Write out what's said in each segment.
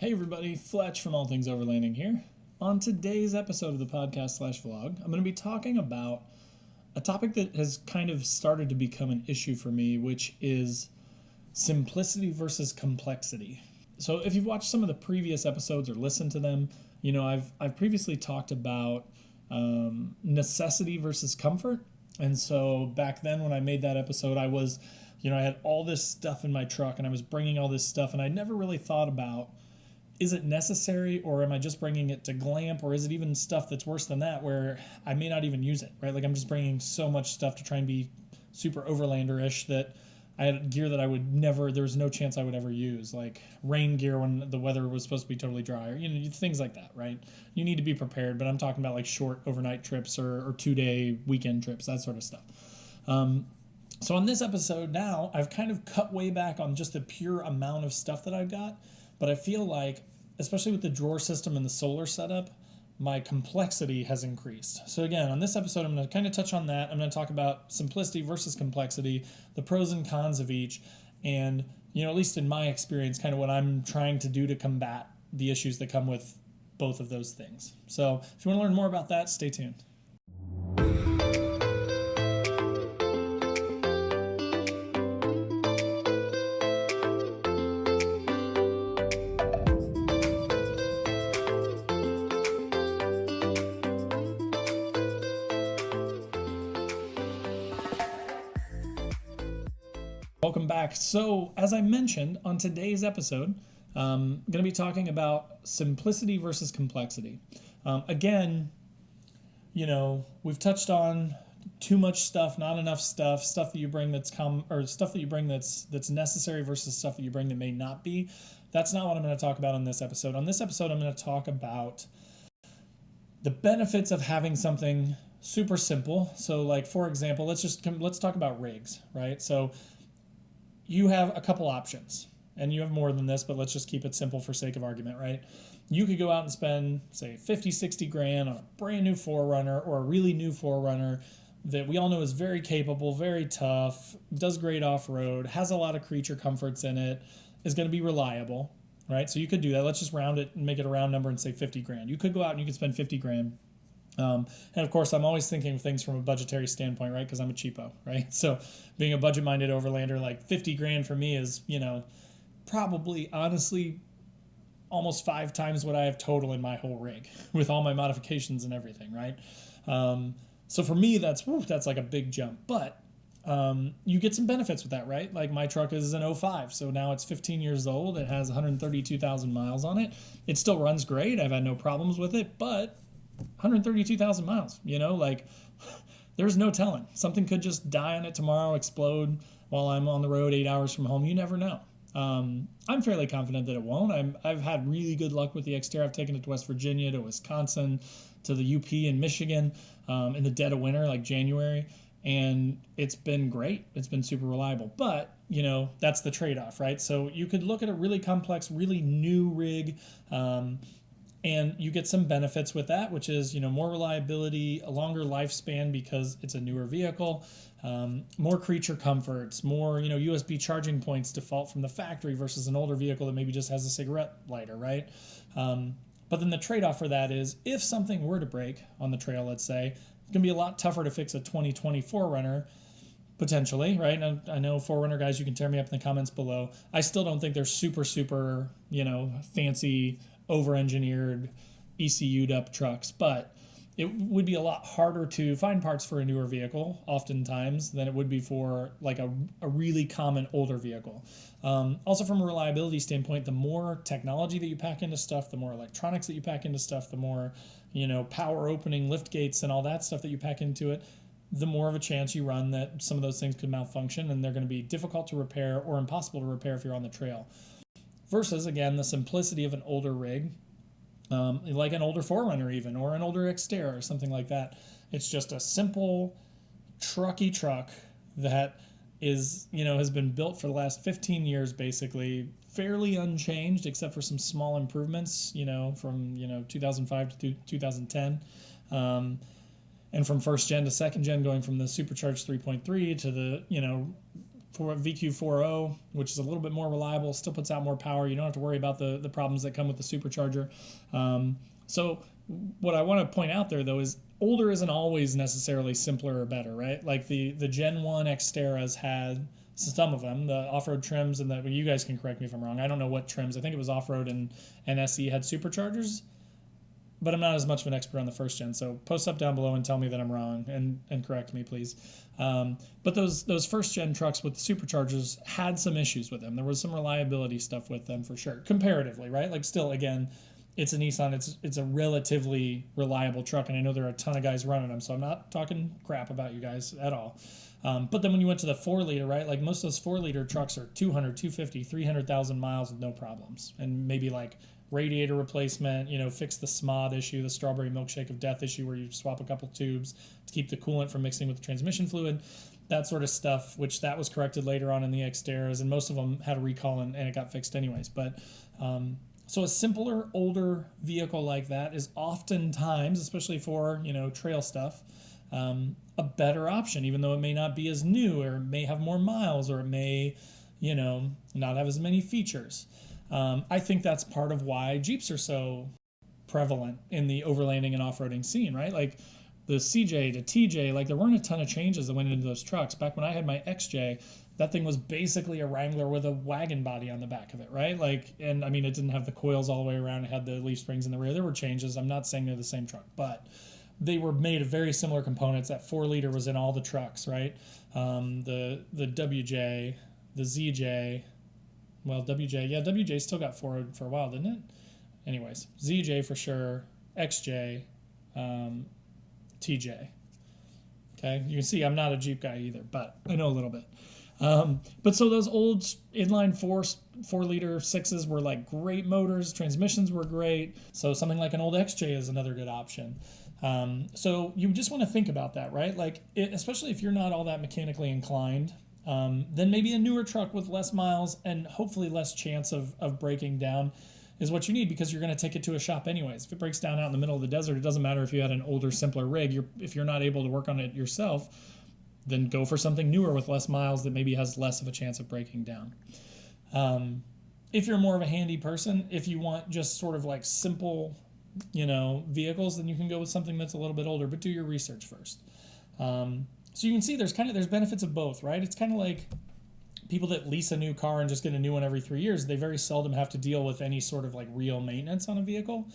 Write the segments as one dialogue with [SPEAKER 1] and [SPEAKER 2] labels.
[SPEAKER 1] Hey everybody, Fletch from All Things Overlanding here. On today's episode of the podcast/vlog, I'm going to be talking about a topic that has kind of started to become an issue for me, which is simplicity versus complexity. So if you've watched some of the previous episodes or listened to them, I've previously talked about necessity versus comfort. And so back then when I made that episode, I had all this stuff in my truck and I was bringing all this stuff and I never really thought about, is it necessary or am I just bringing it to glamp, or is it even stuff that's worse than that where I may not even use it, right? Like I'm just bringing so much stuff to try and be super overlander-ish that I had gear that there was no chance I would ever use, like rain gear when the weather was supposed to be totally dry, or things like that, right? You need to be prepared, but I'm talking about like short overnight trips or 2-day weekend trips, that sort of stuff. So on this episode now, I've kind of cut way back on just the pure amount of stuff that I've got, but I feel like, especially with the drawer system and the solar setup, my complexity has increased. So again, on this episode, I'm going to kind of touch on that. I'm going to talk about simplicity versus complexity, the pros and cons of each, and, at least in my experience, kind of what I'm trying to do to combat the issues that come with both of those things. So if you want to learn more about that, stay tuned. Welcome back. So, as I mentioned on today's episode, I'm going to be talking about simplicity versus complexity. Again, we've touched on too much stuff, not enough stuff, stuff that you bring stuff that you bring that's necessary versus stuff that you bring that may not be. That's not what I'm going to talk about on this episode. On this episode, I'm going to talk about the benefits of having something super simple. So, like for example, let's talk about rigs, right? So you have a couple options, and you have more than this, but let's just keep it simple for sake of argument, right? You could go out and spend, say, 50, 60 grand on a brand new 4Runner or a really new 4Runner that we all know is very capable, very tough, does great off-road, has a lot of creature comforts in it, is going to be reliable, right? So you could do that. Let's just round it and make it a round number and say 50 grand. You could go out and you could spend 50 grand. And of course, I'm always thinking of things from a budgetary standpoint, right? Because I'm a cheapo, right? So being a budget-minded overlander, like 50 grand for me is, probably honestly almost 5 times what I have total in my whole rig with all my modifications and everything, right? So for me, that's like a big jump. But you get some benefits with that, right? Like my truck is an 05, so now it's 15 years old. It has 132,000 miles on it. It still runs great. I've had no problems with it, but 132,000 miles, there's no telling. Something could just die on it tomorrow, explode while I'm on the road 8 hours from home. You never know. I'm fairly confident that it won't. I've had really good luck with the Xterra. I've taken it to West Virginia, to Wisconsin, to the UP in Michigan in the dead of winter, like January, and it's been great. It's been super reliable. But, that's the trade-off, right? So you could look at a really complex, really new rig, and you get some benefits with that, which is, more reliability, a longer lifespan because it's a newer vehicle, more creature comforts, more, USB charging points default from the factory versus an older vehicle that maybe just has a cigarette lighter, right? But then the trade-off for that is if something were to break on the trail, let's say, it's going to be a lot tougher to fix a 2020 4Runner, potentially, right? I know 4Runner guys, you can tear me up in the comments below. I still don't think they're super, fancy, over-engineered, ECU'd up trucks, but it would be a lot harder to find parts for a newer vehicle oftentimes than it would be for like a really common older vehicle. Also from a reliability standpoint, the more technology that you pack into stuff, the more electronics that you pack into stuff, the more, power opening lift gates and all that stuff that you pack into it, the more of a chance you run that some of those things could malfunction and they're going to be difficult to repair or impossible to repair if you're on the trail. Versus, again, the simplicity of an older rig, like an older 4Runner even, or an older Xterra or something like that. It's just a simple, trucky truck that is, has been built for the last 15 years, basically, fairly unchanged, except for some small improvements, from, 2005 to 2010. And from first gen to second gen, going from the supercharged 3.3 to the, VQ40, which is a little bit more reliable, still puts out more power. You don't have to worry about the problems that come with the supercharger. So what I want to point out there, though, is older isn't always necessarily simpler or better, right? Like the Gen 1 Xteras had some of them, the off-road trims, and that, well, you guys can correct me if I'm wrong. I don't know what trims. I think it was off-road and SE had superchargers, but I'm not as much of an expert on the first gen. So post up down below and tell me that I'm wrong and correct me, please. But those first gen trucks with the superchargers had some issues with them. There was some reliability stuff with them for sure, comparatively, right? Like still, again, it's a Nissan. It's a relatively reliable truck, and I know there are a ton of guys running them, so I'm not talking crap about you guys at all. But then when you went to the 4-liter, right, like most of those 4-liter trucks are 200, 250, 300,000 miles with no problems, and maybe like radiator replacement, fix the SMOD issue, the strawberry milkshake of death issue, where you swap a couple tubes to keep the coolant from mixing with the transmission fluid, that sort of stuff, which that was corrected later on in the Xteras, and most of them had a recall and it got fixed anyways. But so a simpler, older vehicle like that is oftentimes, especially for, trail stuff, a better option, even though it may not be as new, or it may have more miles, or it may, not have as many features. I think that's part of why Jeeps are so prevalent in the overlanding and off-roading scene, right? Like the CJ to TJ, like there weren't a ton of changes that went into those trucks. Back when I had my XJ, that thing was basically a Wrangler with a wagon body on the back of it, right? And I mean, it didn't have the coils all the way around. It had the leaf springs in the rear. There were changes. I'm not saying they're the same truck, but they were made of very similar components. That 4-liter was in all the trucks, right? The WJ, the ZJ, well, WJ still got forward for a while, didn't it? Anyways, ZJ for sure, XJ, TJ. Okay, you can see I'm not a Jeep guy either, but I know a little bit. But so those old inline 4-liter 6s were like great motors, transmissions were great. So something like an old XJ is another good option. So you just want to think about that, right? Like, especially if you're not all that mechanically inclined, then maybe a newer truck with less miles and hopefully less chance of breaking down is what you need, because you're going to take it to a shop anyways. If it breaks down out in the middle of the desert, it doesn't matter if you had an older, simpler rig. If you're not able to work on it yourself, then go for something newer with less miles that maybe has less of a chance of breaking down. If you're more of a handy person, if you want just sort of like simple, vehicles, then you can go with something that's a little bit older, but do your research first. So you can see there's benefits of both, right? It's kind of like people that lease a new car and just get a new one every 3 years. They very seldom have to deal with any sort of like real maintenance on a vehicle.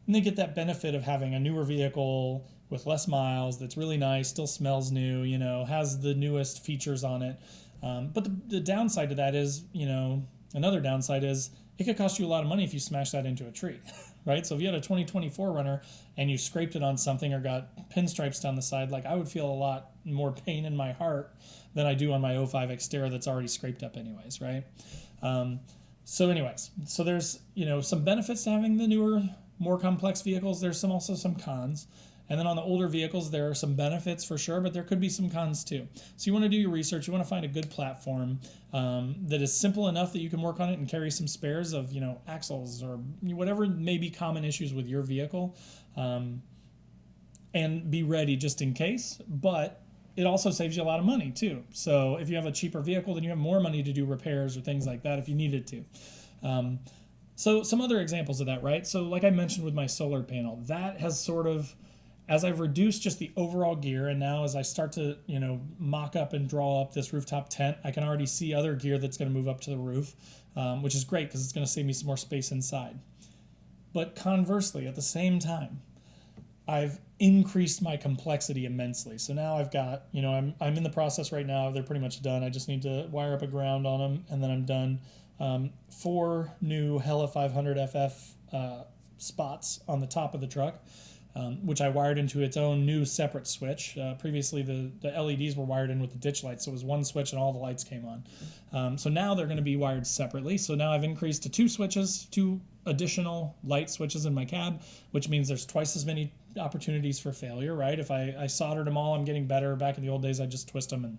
[SPEAKER 1] And they get that benefit of having a newer vehicle with less miles that's really nice, still smells new, has the newest features on it. But the downside to that is, another downside is it could cost you a lot of money if you smash that into a tree, right? So if you had a 2024 runner and you scraped it on something or got pinstripes down the side, like I would feel a lot more pain in my heart than I do on my 05 Xterra that's already scraped up anyways, right? So there's, some benefits to having the newer, more complex vehicles. There's also some cons. And then on the older vehicles, there are some benefits for sure, but there could be some cons too. So you want to do your research. You want to find a good platform that is simple enough that you can work on it and carry some spares of, axles or whatever may be common issues with your vehicle, and be ready just in case. But it also saves you a lot of money too. So if you have a cheaper vehicle, then you have more money to do repairs or things like that if you needed to. So some other examples of that, right? So like I mentioned with my solar panel, that has sort of, as I've reduced just the overall gear, and now as I start to, mock up and draw up this rooftop tent, I can already see other gear that's going to move up to the roof, which is great because it's going to save me some more space inside. But conversely, at the same time, I've increased my complexity immensely. So now I've got, I'm in the process right now. They're pretty much done. I just need to wire up a ground on them, and then I'm done. 4 new Hella 500 FF spots on the top of the truck, which I wired into its own new separate switch. Previously, the LEDs were wired in with the ditch lights, so it was one switch and all the lights came on. So now they're going to be wired separately. So now I've increased to 2 switches, 2 additional light switches in my cab, which means there's twice as many opportunities for failure, right? If I soldered them all, I'm getting better. Back in the old days, I just twist them and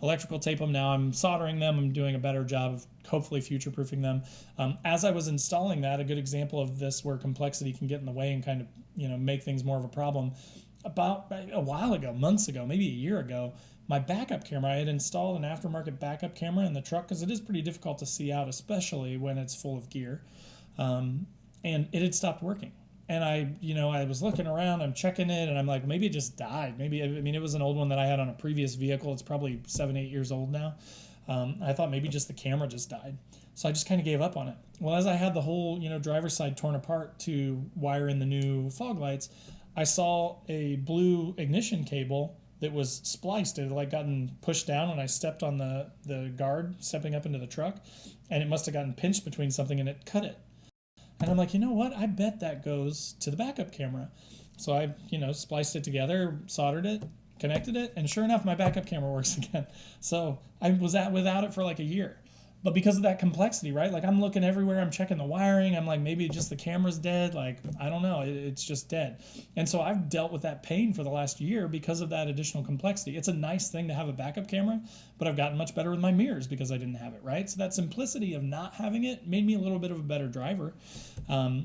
[SPEAKER 1] electrical tape them. Now I'm soldering them. I'm doing a better job of hopefully future-proofing them. As I was installing that, a good example of this where complexity can get in the way and kind of, make things more of a problem. about a while ago, months ago, maybe a year ago, my backup camera, I had installed an aftermarket backup camera in the truck because it is pretty difficult to see out, especially when it's full of gear. Um, and it had stopped working. And I was looking around, I'm checking it, and I'm like, maybe it just died. Maybe, I mean, it was an old one that I had on a previous vehicle. It's probably 7, 8 years old now. I thought maybe just the camera just died. So I just kind of gave up on it. Well, as I had the whole, driver's side torn apart to wire in the new fog lights, I saw a blue ignition cable that was spliced. It had like gotten pushed down when I stepped on the guard stepping up into the truck, and it must have gotten pinched between something and it cut it. And I'm like, you know what? I bet that goes to the backup camera. So I, spliced it together, soldered it, connected it, and sure enough, my backup camera works again. So I was without it for like a year. But because of that complexity, right? Like I'm looking everywhere, I'm checking the wiring, I'm like, maybe just the camera's dead. Like, I don't know, it's just dead. And so I've dealt with that pain for the last year because of that additional complexity. It's a nice thing to have a backup camera, but I've gotten much better with my mirrors because I didn't have it, right? So that simplicity of not having it made me a little bit of a better driver,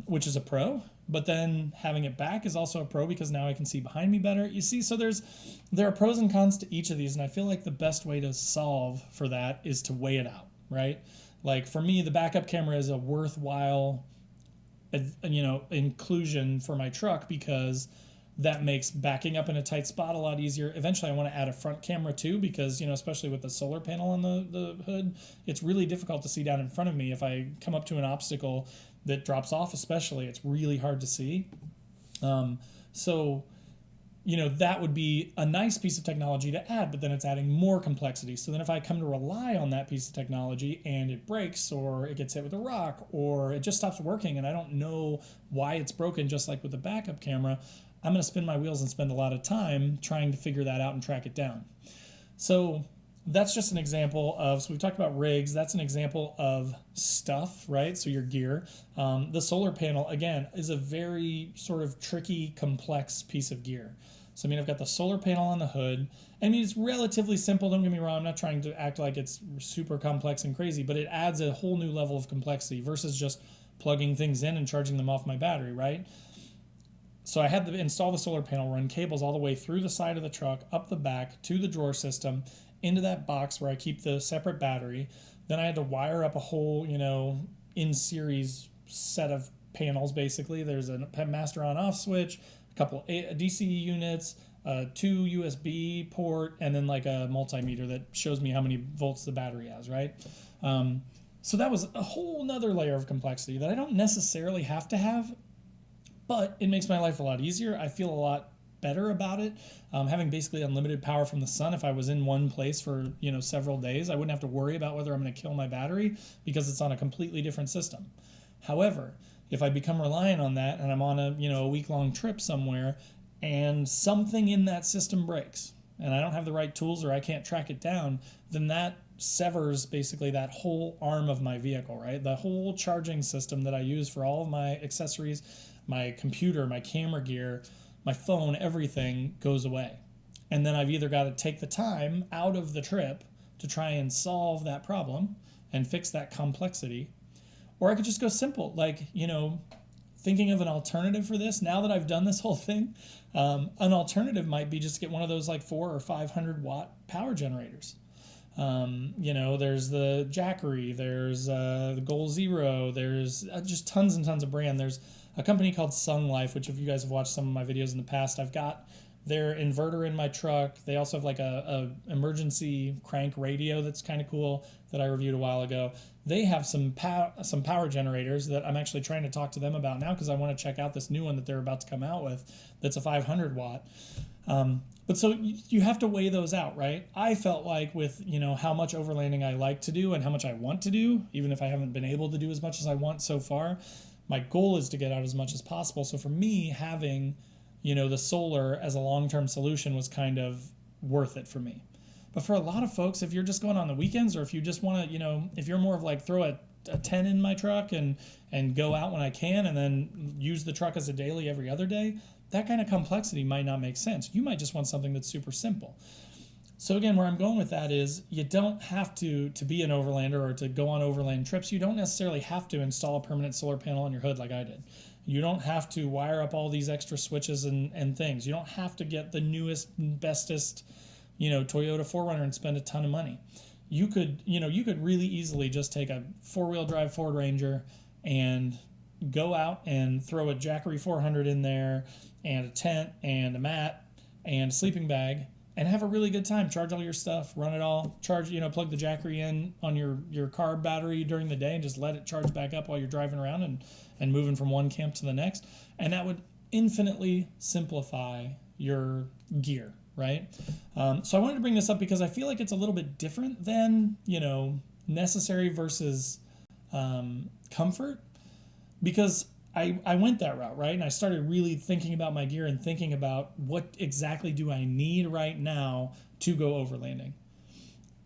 [SPEAKER 1] which is a pro. But then having it back is also a pro because now I can see behind me better. You see, so there are pros and cons to each of these, and I feel like the best way to solve for that is to weigh it out, right? Like for me, the backup camera is a worthwhile, inclusion for my truck because that makes backing up in a tight spot a lot easier. Eventually, I want to add a front camera too because, especially with the solar panel on the hood, it's really difficult to see down in front of me. If I come up to an obstacle that drops off, especially, it's really hard to see. So that would be a nice piece of technology to add, but then it's adding more complexity. So then if I come to rely on that piece of technology and it breaks or it gets hit with a rock or it just stops working and I don't know why it's broken, just like with the backup camera, I'm going to spin my wheels and spend a lot of time trying to figure that out and track it down. So that's just an example of, so we've talked about rigs, that's an example of stuff, right? So your gear. The solar panel, again, is a very sort of tricky, complex piece of gear. So I've got the solar panel on the hood. It's relatively simple, don't get me wrong, I'm not trying to act like it's super complex and crazy, but it adds a whole new level of complexity versus just plugging things in and charging them off my battery, right? So I had to install the solar panel, run cables all the way through the side of the truck, up the back, to the drawer system, into that box where I keep the separate battery. Then I had to wire up a whole, in series set of panels basically. There's a master on off switch, a couple DC units, 2 USB port, and then like a multimeter that shows me how many volts the battery has, right? So that was a whole nother layer of complexity that I don't necessarily have to have, but it makes my life a lot easier. I feel a lot better about it. Having basically unlimited power from the sun, if I was in one place for several days, I wouldn't have to worry about whether I'm going to kill my battery because it's on a completely different system. However, if I become reliant on that and I'm on a week-long trip somewhere and something in that system breaks and I don't have the right tools or I can't track it down, then that severs basically that whole arm of my vehicle, right? The whole charging system that I use for all of my accessories, my computer, my camera gear, my phone, everything goes away. And then I've either got to take the time out of the trip to try and solve that problem and fix that complexity, or I could just go simple, like, thinking of an alternative for this. Now that I've done this whole thing, an alternative might be just to get one of those like 400 or 500 watt power generators. There's the Jackery, there's the Goal Zero, there's just tons and tons of brand. There's a company called Sun Life, which if you guys have watched some of my videos in the past, I've got their inverter in my truck. They also have like a emergency crank radio that's kind of cool that I reviewed a while ago. They have some power generators that I'm actually trying to talk to them about now because I want to check out this new one that they're about to come out with that's a 500 watt. But so you have to weigh those out, right? I felt like with, how much overlanding I like to do and how much I want to do, even if I haven't been able to do as much as I want so far, my goal is to get out as much as possible. So for me, having, the solar as a long-term solution was kind of worth it for me. But for a lot of folks, if you're just going on the weekends or if you just want to, if you're more of like throw a 10 in my truck and go out when I can and then use the truck as a daily every other day, that kind of complexity might not make sense. You might just want something that's super simple. So again, where I'm going with that is you don't have to be an overlander or to go on overland trips. You don't necessarily have to install a permanent solar panel on your hood like I did. You don't have to wire up all these extra switches and things. You don't have to get the newest, bestest, Toyota 4Runner and spend a ton of money. You could really easily just take a 4-wheel drive Ford Ranger and go out and throw a Jackery 400 in there and a tent and a mat and a sleeping bag and have a really good time. Charge all your stuff, run it all, plug the Jackery in on your car battery during the day and just let it charge back up while you're driving around and moving from one camp to the next. And that would infinitely simplify your gear, right? So I wanted to bring this up because I feel like it's a little bit different than, necessary versus comfort, because I went that route, right? And I started really thinking about my gear and thinking about what exactly do I need right now to go overlanding?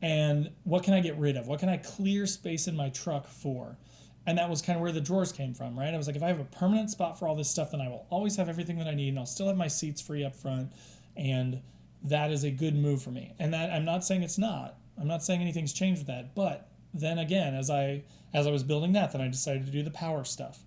[SPEAKER 1] And what can I get rid of? What can I clear space in my truck for? And that was kind of where the drawers came from, right? I was like, if I have a permanent spot for all this stuff, then I will always have everything that I need, and I'll still have my seats free up front, and that is a good move for me. And that, I'm not saying it's not. I'm not saying anything's changed with that. But then again, as I was building that, then I decided to do the power stuff.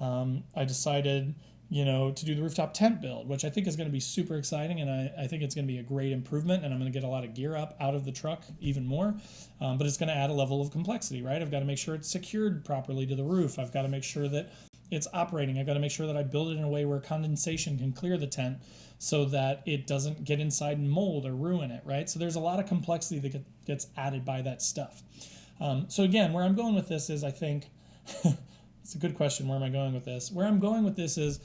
[SPEAKER 1] I decided, to do the rooftop tent build, which I think is going to be super exciting, and I think it's going to be a great improvement, and I'm going to get a lot of gear up out of the truck even more, but it's going to add a level of complexity, right? I've got to make sure it's secured properly to the roof. I've got to make sure that it's operating. I've got to make sure that I build it in a way where condensation can clear the tent so that it doesn't get inside and mold or ruin it, right? So there's a lot of complexity that gets added by that stuff. So again, where I'm going with this is, I think... It's a good question. Where am I going with this? Where I'm going with this is,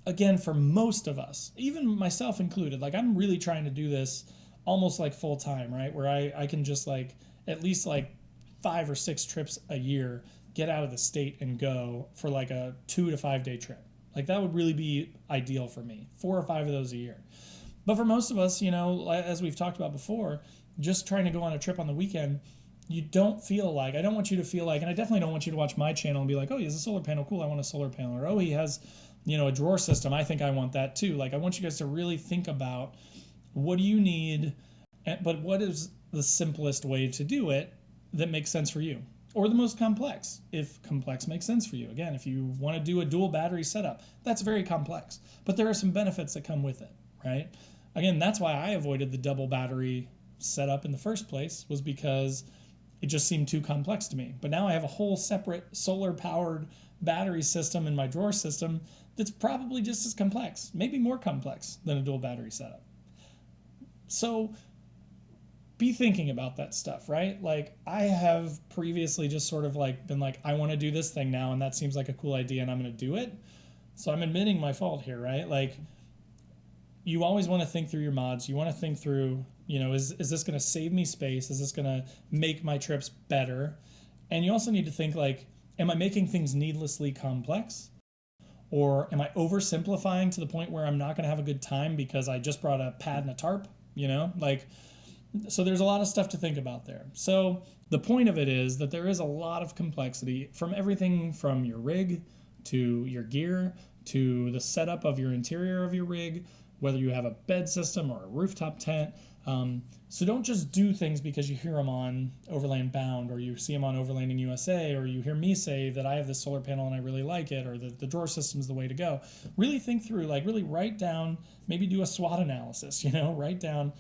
[SPEAKER 1] again, for most of us, even myself included, like I'm really trying to do this almost like full time, right? Where I can just like at least like 5 or 6 trips a year, get out of the state and go for like a 2 to 5 day trip. Like that would really be ideal for me, 4 or 5 of those a year. But for most of us, as we've talked about before, just trying to go on a trip on the weekend, I don't want you to feel like, and I definitely don't want you to watch my channel and be like, oh, he has a solar panel, cool, I want a solar panel. Or, oh, he has, a drawer system, I think I want that too. Like, I want you guys to really think about what do you need, but what is the simplest way to do it that makes sense for you? Or the most complex, if complex makes sense for you. Again, if you want to do a dual battery setup, that's very complex. But there are some benefits that come with it, right? Again, that's why I avoided the double battery setup in the first place, was because it just seemed too complex to me. But now I have a whole separate solar-powered battery system in my drawer system that's probably just as complex, maybe more complex than a dual battery setup. So be thinking about that stuff, right? Like I have previously just sort of like been like, I want to do this thing now, and that seems like a cool idea, and I'm going to do it. So I'm admitting my fault here, right? Like you always want to think through your mods. You want to think through, is this going to save me space? Is this going to make my trips better? And you also need to think like, am I making things needlessly complex? Or am I oversimplifying to the point where I'm not going to have a good time because I just brought a pad and a tarp? So there's a lot of stuff to think about there. So the point of it is that there is a lot of complexity from everything from your rig to your gear to the setup of your interior of your rig, whether you have a bed system or a rooftop tent. So don't just do things because you hear them on Overland Bound, or you see them on Overlanding USA, or you hear me say that I have this solar panel and I really like it, or the drawer system's the way to go. Really think through, like really write down, maybe do a SWOT analysis, write down,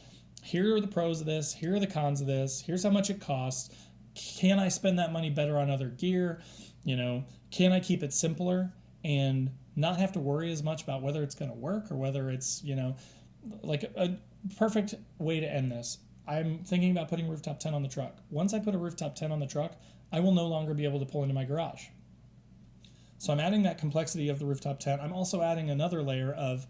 [SPEAKER 1] here are the pros of this, here are the cons of this, here's how much it costs. Can I spend that money better on other gear? Can I keep it simpler and not have to worry as much about whether it's going to work or whether it's, like a perfect way to end this. I'm thinking about putting a rooftop tent on the truck. Once I put a rooftop tent on the truck, I will no longer be able to pull into my garage. So I'm adding that complexity of the rooftop tent. I'm also adding another layer of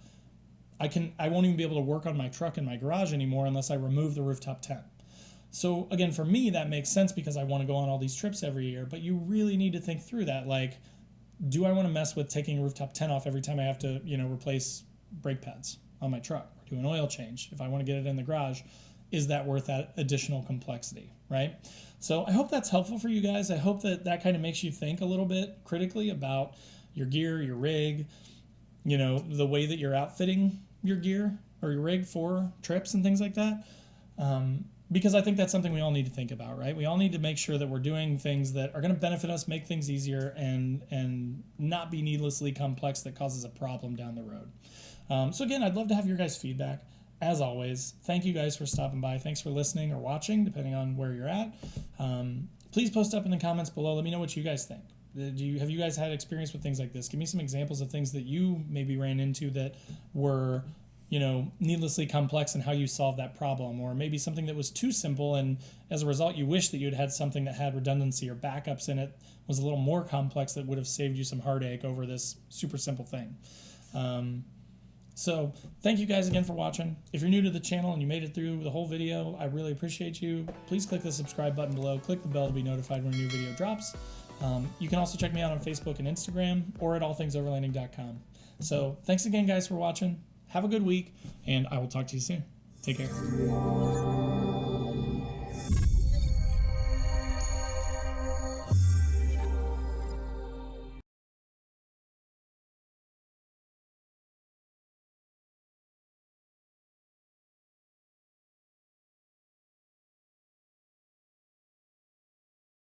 [SPEAKER 1] I won't even be able to work on my truck in my garage anymore unless I remove the rooftop tent. So again, for me, that makes sense because I want to go on all these trips every year, but you really need to think through that. Like, do I want to mess with taking a rooftop tent off every time I have to, replace brake pads on my truck or do an oil change? If I want to get it in the garage, is that worth that additional complexity, right? So I hope that's helpful for you guys. I hope that kind of makes you think a little bit critically about your gear, your rig, the way that you're outfitting your gear or your rig for trips and things like that. because I think that's something we all need to think about, right? We all need to make sure that we're doing things that are going to benefit us, make things easier, and not be needlessly complex that causes a problem down the road. So again, I'd love to have your guys' feedback. As always, thank you guys for stopping by. Thanks for listening or watching, depending on where you're at. Please post up in the comments below. Let me know what you guys think. Have you guys had experience with things like this? Give me some examples of things that you maybe ran into that were, needlessly complex and how you solved that problem, or maybe something that was too simple and as a result you wish that you'd had something that had redundancy or backups in it, was a little more complex, that would have saved you some heartache over this super simple thing. So thank you guys again for watching. If you're new to the channel and you made it through the whole video, I really appreciate you. Please click the subscribe button below, click the bell to be notified when a new video drops. You can also check me out on Facebook and Instagram, or at allthingsoverlanding.com. So thanks again guys for watching. Have a good week, and I will talk to you soon. Take care.